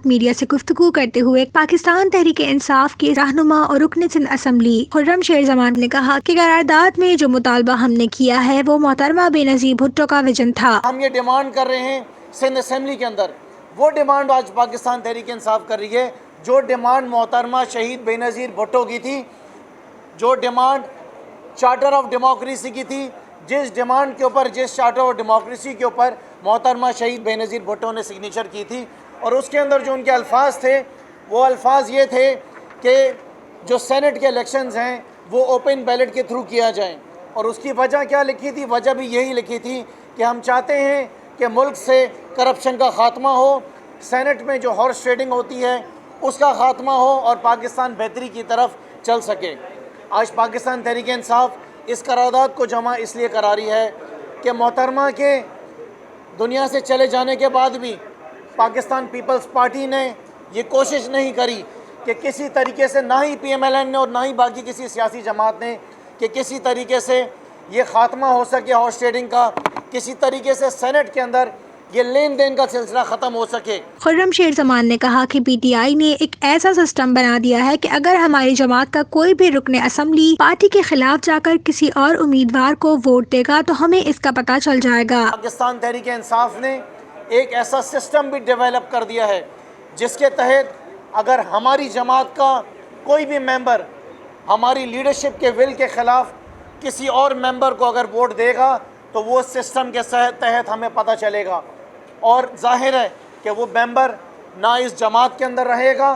Media से गुफ्तगू करते हुए पाकिस्तान तहरीक इंसाफ के रहनुमा और रुकन सिंध असम्बली खुर्रम शेर जमान ने कहा कि करारदाद में जो मुतालबा हमने किया है वो मोहतरमा बेनज़ीर भुट्टो का विजन था। हम ये डिमांड कर रहे हैं सिंध असम्बली के अंदर, वो डिमांड आज पाकिस्तान तहरीक इंसाफ कर रही है जो डिमांड मोहतरमा शहीद बेनज़ीर भुट्टो की थी, जो डिमांड चार्टर ऑफ डेमोक्रेसी की थी, जिस डिमांड के ऊपर, जिस चार्टर ऑफ डेमोक्रेसी के ऊपर मोहतरमा शहीद बेनज़ीर भुट्टो ने सिग्नेचर की थी। और उसके अंदर जो उनके अल्फाज थे वो अल्फाज ये थे कि जो सेनेट के इलेक्शंस हैं वो ओपन बैलेट के थ्रू किया जाए। और उसकी वजह क्या लिखी थी? वजह भी यही लिखी थी कि हम चाहते हैं कि मुल्क से करप्शन का ख़ात्मा हो, सेनेट में जो हॉर्स ट्रेडिंग होती है उसका ख़ात्मा हो और पाकिस्तान बेहतरी की तरफ चल सके। आज पाकिस्तान तहरीक इंसाफ इस करारदाद को जमा इसलिए करा रही है कि मोहतरमा के दुनिया से चले जाने के बाद भी पाकिस्तान पीपल्स पार्टी ने ये कोशिश नहीं करी कि किसी तरीके से, ना ही PMLN ने और ना ही बाकी किसी सियासी जमात ने, कि किसी तरीके से ये ख़ात्मा हो सके हॉर्स ट्रेडिंग का, किसी तरीके से सेनेट के अंदर ये लेन देन का सिलसिला ख़त्म हो सके। खुर्रम शेर जमान ने कहा कि PTI ने एक ऐसा सिस्टम बना दिया है कि अगर हमारी जमात का कोई भी रुकने असम्बली पार्टी के खिलाफ जाकर किसी और उम्मीदवार को वोट देगा तो हमें इसका पता चल जाएगा। पाकिस्तान तहरीक इंसाफ ने एक ऐसा सिस्टम भी डेवलप कर दिया है जिसके तहत अगर हमारी जमात का कोई भी मेंबर हमारी लीडरशिप के विल के ख़िलाफ़ किसी और मेंबर को अगर वोट देगा तो वो सिस्टम के तहत हमें पता चलेगा। और जाहिर है कि वो मेंबर ना इस जमात के अंदर रहेगा,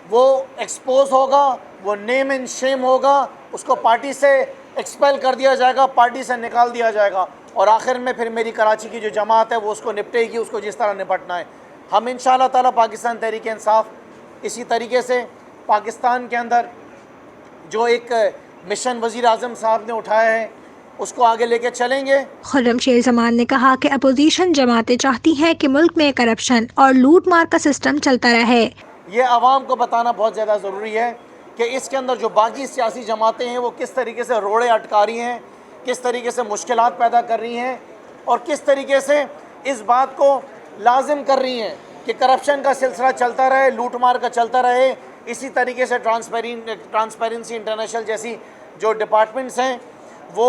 वो एक्सपोज होगा, वो नेम एंड शेम होगा, उसको पार्टी से एक्सपेल कर दिया जाएगा, पार्टी से निकाल दिया जाएगा। और आखिर में फिर मेरी कराची की जो जमात है वो उसको निपटेगी, उसको जिस तरह निपटना है। हम इंशाअल्लाह ताला पाकिस्तान तहरीक इंसाफ इसी तरीके से पाकिस्तान के अंदर जो एक मिशन वज़ीर आज़म साहब ने उठाया है उसको आगे लेके चलेंगे। खुर्रम शेर जमान ने कहा कि अपोजिशन जमातें चाहती हैं कि मुल्क में करप्शन और लूट मार का सिस्टम चलता रहे। ये आवाम को बताना बहुत ज़्यादा ज़रूरी है कि इसके अंदर जो बाकी सियासी जमातें हैं वो किस तरीके से रोड़े अटका रही हैं, किस तरीके से मुश्किलात पैदा कर रही हैं और किस तरीके से इस बात को लाजिम कर रही हैं कि करप्शन का सिलसिला चलता रहे, लूट मार का चलता रहे। इसी तरीके से ट्रांसपेरेंसी इंटरनेशनल जैसी जो डिपार्टमेंट्स हैं वो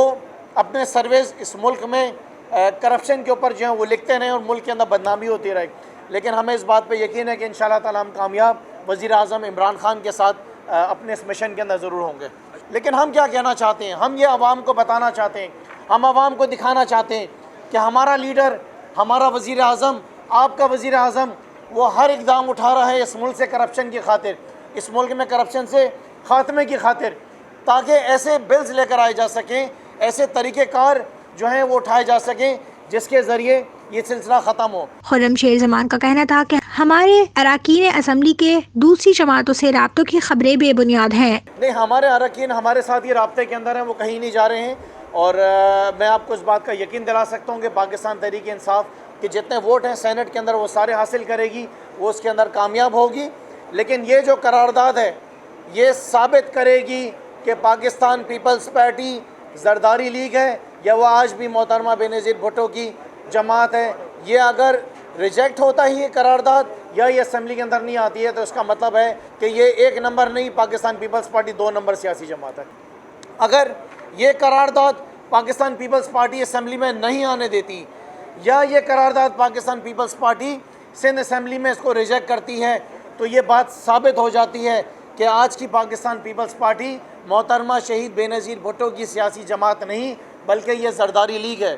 अपने सर्वेज इस मुल्क में करप्शन के ऊपर जो है वो लिखते रहें और मुल्क के अंदर बदनामी होती रहे। लेकिन हमें इस बात पे यकीन है कि इंशाअल्लाह ताला हम कामयाब वज़ीर आज़म इमरान खान के साथ अपने इस मिशन के अंदर ज़रूर होंगे। लेकिन हम क्या कहना चाहते हैं? हम ये आवाम को बताना चाहते हैं, हम आवाम को दिखाना चाहते हैं कि हमारा लीडर, हमारा वज़ीर आज़म, आपका वज़ीर आज़म वो हर इक़दाम उठा रहा है इस मुल्क से करप्शन की खातिर, इस मुल्क में करप्शन से ख़ात्मे की खातिर, ताकि ऐसे बिल्स लेकर आए जा सकें, ऐसे तरीक़ेकार जो हैं वो उठाए जा सकें जिसके ज़रिए ये सिलसिला ख़त्म हो। खुर्रम शेर जमान का कहना था कि हमारे अरकान असम्बली के दूसरी जमातों से राब्तों की खबरें बेबुनियाद हैं। नहीं, हमारे अरकान हमारे साथ ये राब्ते के अंदर हैं, वो कहीं नहीं जा रहे हैं। और मैं आपको इस बात का यकीन दिला सकता हूँ कि पाकिस्तान तहरीक इंसाफ के जितने वोट हैं सेनेट के अंदर वो सारे हासिल करेगी, वो उसके अंदर कामयाब होगी। लेकिन ये जो करारदाद है ये साबित करेगी कि पाकिस्तान पीपल्स पार्टी जरदारी लीग है या वो आज भी मोहतरमा बेनज़ीर भुट्टो की जमात है। ये अगर रिजेक्ट होता ही ये करारदाद या ये असम्बली के अंदर नहीं आती है तो इसका मतलब है कि ये 1 नंबर नहीं, पाकिस्तान पीपल्स पार्टी 2 नंबर सियासी जमात है। अगर ये करारदाद पाकिस्तान पीपल्स पार्टी असम्बली में नहीं आने देती या ये करारदाद पाकिस्तान पीपल्स पार्टी सिंध असम्बली में इसको रिजेक्ट करती है तो ये बात साबित हो जाती है कि आज की पाकिस्तान पीपल्स पार्टी मोहतरमा शहीद बेनज़ीर भुट्टो की सियासी जमात नहीं बल्कि ये जरदारी लीग है।